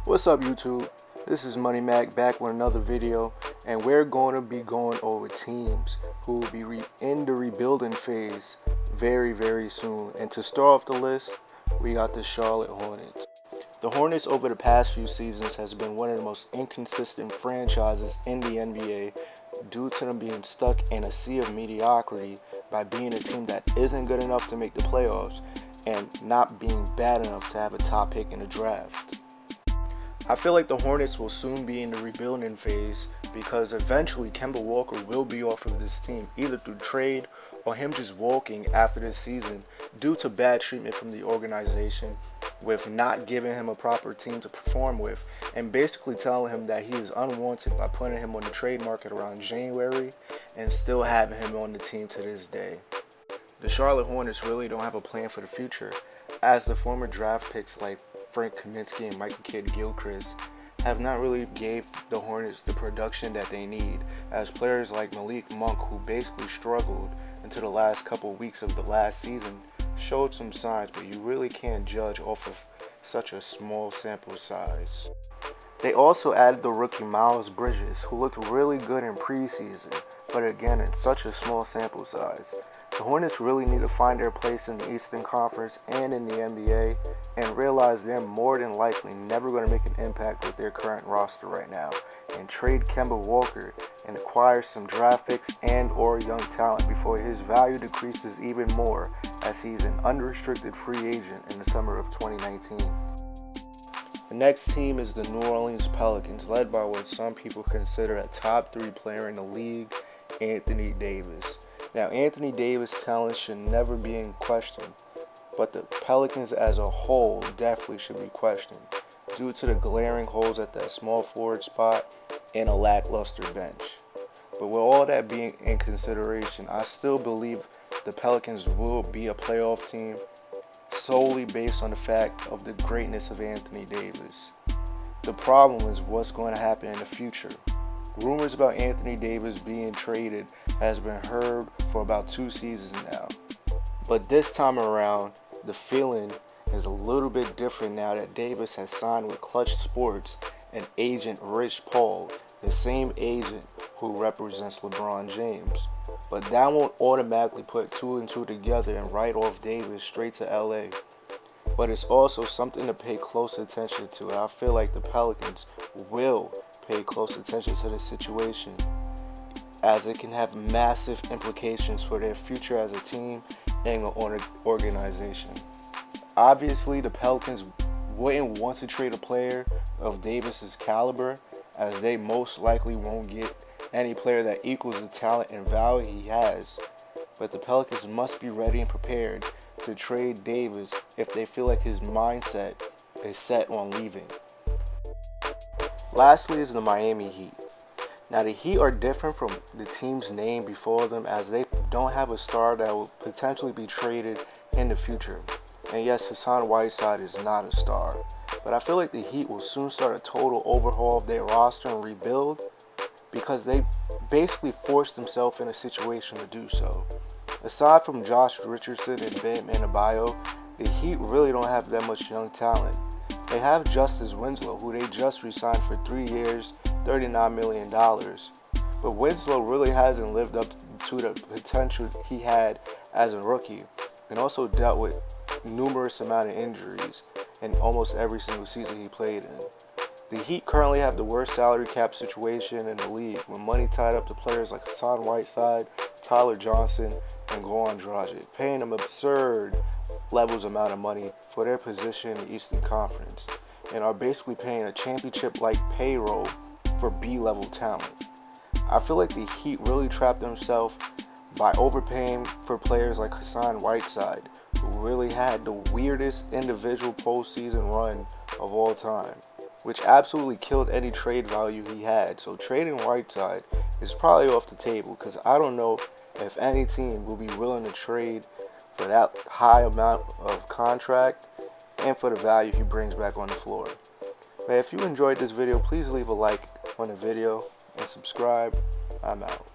What's up, YouTube? This is Money Mac back with another video, and we're going to be going over teams who will be in the rebuilding phase very soon. And to start off the list, we got the Charlotte Hornets. The Hornets over the past few seasons has been one of the most inconsistent franchises in the NBA due to them being stuck in a sea of mediocrity by being a team that isn't good enough to make the playoffs and not being bad enough to have a top pick in the draft. I feel like the Hornets will soon be in the rebuilding phase because eventually Kemba Walker will be off of this team, either through trade or him just walking after this season due to bad treatment from the organization, with not giving him a proper team to perform with and basically telling him that he is unwanted by putting him on the trade market around January and still having him on the team to this day. The Charlotte Hornets really don't have a plan for the future, as the former draft picks like Frank Kaminsky and Michael Kidd-Gilchrist have not really gave the Hornets the production that they need, as players like Malik Monk, who basically struggled until the last couple weeks of the last season, showed some signs, but you really can't judge off of such a small sample size. They also added the rookie Miles Bridges, who looked really good in preseason, but again in such a small sample size. The Hornets really need to find their place in the Eastern Conference and in the NBA and realize they're more than likely never going to make an impact with their current roster right now, and trade Kemba Walker and acquire some draft picks and or young talent before his value decreases even more, as he's an unrestricted free agent in the summer of 2019. The next team is the New Orleans Pelicans, led by what some people consider a top 3 player in the league, Anthony Davis. Now, Anthony Davis' talent should never be in question, but the Pelicans as a whole definitely should be questioned due to the glaring holes at that small forward spot and a lackluster bench. But with all that being in consideration, I still believe the Pelicans will be a playoff team solely based on the fact of the greatness of Anthony Davis. The problem is what's going to happen in the future. Rumors about Anthony Davis being traded has been heard for about 2 seasons now. But this time around, the feeling is a little bit different now that Davis has signed with Clutch Sports and agent Rich Paul, the same agent who represents LeBron James. But that won't automatically put 2 and 2 together and write off Davis straight to LA. But it's also something to pay close attention to. I feel like the Pelicans will pay close attention to this situation, as it can have massive implications for their future as a team and an organization. Obviously, the Pelicans wouldn't want to trade a player of Davis's caliber, as they most likely won't get any player that equals the talent and value he has. But the Pelicans must be ready and prepared to trade Davis if they feel like his mindset is set on leaving. Lastly is the Miami Heat. Now, the Heat are different from the teams named before them, as they don't have a star that will potentially be traded in the future. And yes, Hassan Whiteside is not a star, but I feel like the Heat will soon start a total overhaul of their roster and rebuild, because they basically forced themselves in a situation to do so. Aside from Josh Richardson and Bam Adebayo, the Heat really don't have that much young talent. They have Justice Winslow, who they just re-signed for 3 years, $39 million. But Winslow really hasn't lived up to the potential he had as a rookie, and also dealt with numerous amount of injuries in almost every single season he played in. The Heat currently have the worst salary cap situation in the league, with money tied up to players like Hassan Whiteside, Tyler Johnson, and Goran Dragic, paying them absurd levels amount of money for their position in the Eastern Conference, and are basically paying a championship-like payroll for B-level talent. I feel like the Heat really trapped themselves by overpaying for players like Hassan Whiteside, who really had the weirdest individual postseason run of all time, which absolutely killed any trade value he had. So trading Whiteside is probably off the table, because I don't know if any team will be willing to trade for that high amount of contract and for the value he brings back on the floor. But if you enjoyed this video, please leave a like on the video and subscribe. I'm out.